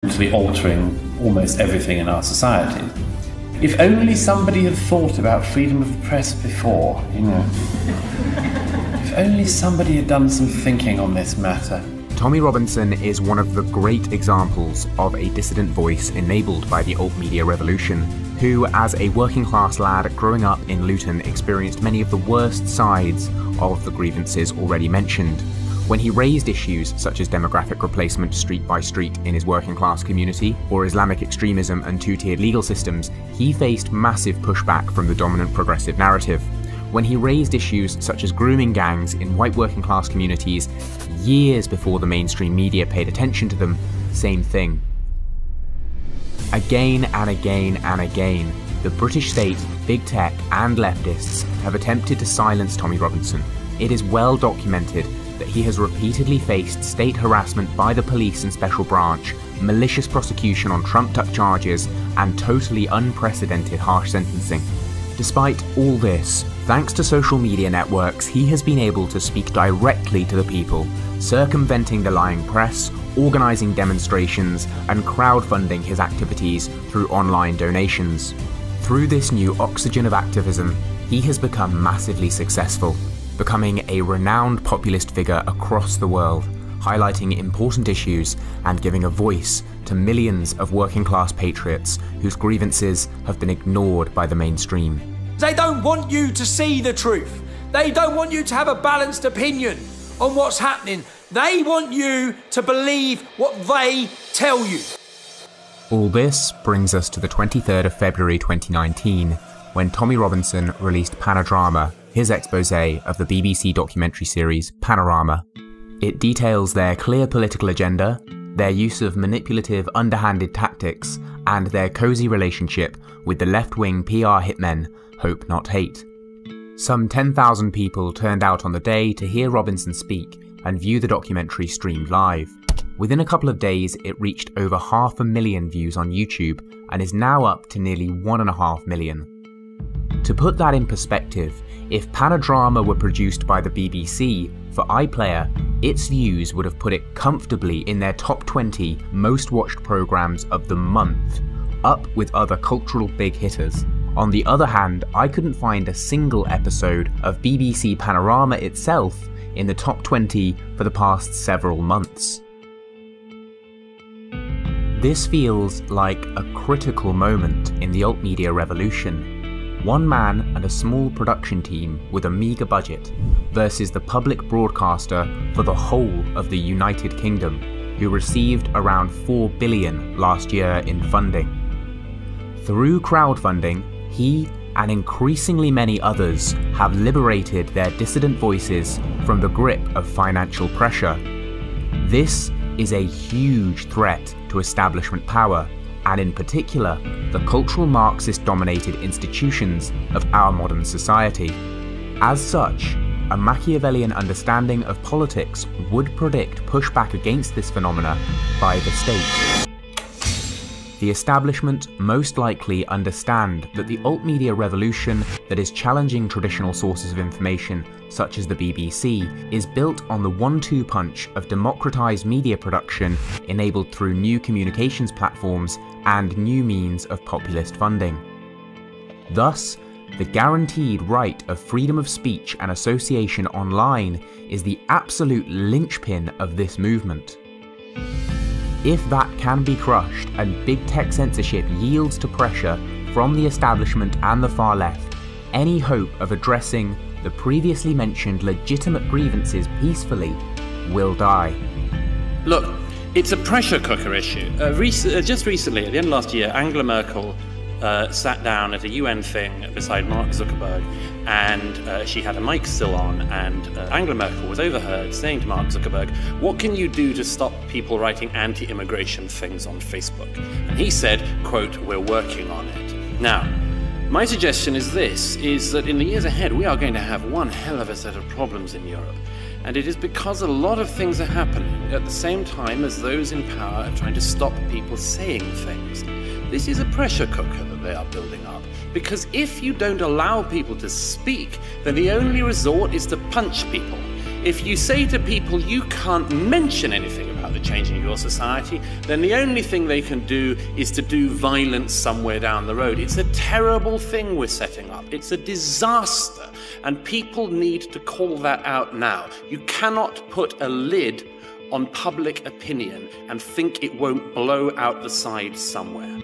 altering almost everything in our society. If only somebody had thought about freedom of the press before, you know. If only somebody had done some thinking on this matter. Tommy Robinson is one of the great examples of a dissident voice enabled by the alt media revolution, who, as a working class lad growing up in Luton, experienced many of the worst sides of the grievances already mentioned. When he raised issues such as demographic replacement street by street in his working class community, or Islamic extremism and two-tiered legal systems, he faced massive pushback from the dominant progressive narrative. When he raised issues such as grooming gangs in white working class communities years before the mainstream media paid attention to them, same thing. Again and again and again, the British state, big tech and leftists have attempted to silence Tommy Robinson. It is well documented that he has repeatedly faced state harassment by the police and special branch, malicious prosecution on trumped-up charges, and totally unprecedented harsh sentencing. Despite all this, thanks to social media networks, he has been able to speak directly to the people, circumventing the lying press, organising demonstrations, and crowdfunding his activities through online donations. Through this new oxygen of activism, he has become massively successful, becoming a renowned populist figure across the world, highlighting important issues and giving a voice to millions of working class patriots whose grievances have been ignored by the mainstream. They don't want you to see the truth. They don't want you to have a balanced opinion on what's happening. They want you to believe what they tell you. All this brings us to the 23rd of February 2019, when Tommy Robinson released Panodrama, his exposé of the BBC documentary series Panorama. It details their clear political agenda, their use of manipulative, underhanded tactics, and their cosy relationship with the left-wing PR hitmen Hope Not Hate. Some 10,000 people turned out on the day to hear Robinson speak and view the documentary streamed live. Within a couple of days, it reached over 500,000 views on YouTube and is now up to nearly 1.5 million. To put that in perspective, if Panodrama were produced by the BBC for iPlayer, its views would have put it comfortably in their top 20 most watched programmes of the month, up with other cultural big hitters. On the other hand, I couldn't find a single episode of BBC Panorama itself in the top 20 for the past several months. This feels like a critical moment in the alt media revolution. One man and a small production team with a meagre budget versus the public broadcaster for the whole of the United Kingdom, who received around $4 billion last year in funding. Through crowdfunding, he and increasingly many others have liberated their dissident voices from the grip of financial pressure. This is a huge threat to establishment power, and in particular, the cultural Marxist-dominated institutions of our modern society. As such, a Machiavellian understanding of politics would predict pushback against this phenomena by the state. The establishment most likely understand that the alt media revolution that is challenging traditional sources of information, such as the BBC, is built on the 1-2 punch of democratized media production enabled through new communications platforms and new means of populist funding. Thus, the guaranteed right of freedom of speech and association online is the absolute linchpin of this movement. If that can be crushed and big tech censorship yields to pressure from the establishment and the far left, any hope of addressing the previously mentioned legitimate grievances peacefully will die. Look, it's a pressure cooker issue. Just recently, at the end of last year, Angela Merkel sat down at a UN thing beside Mark Zuckerberg, and she had a mic still on, and Angela Merkel was overheard saying to Mark Zuckerberg, "What can you do to stop people writing anti-immigration things on Facebook?" And he said, quote, "We're working on it." Now, my suggestion is this, is that in the years ahead we are going to have one hell of a set of problems in Europe. And it is because a lot of things are happening at the same time as those in power are trying to stop people saying things. This is a pressure cooker that they are building up, because if you don't allow people to speak, then the only resort is to punch people. If you say to people, you can't mention anything about the the changing of your society, then the only thing they can do is to do violence somewhere down the road. It's a terrible thing we're setting up. It's a disaster. And people need to call that out now. You cannot put a lid on public opinion and think it won't blow out the side somewhere.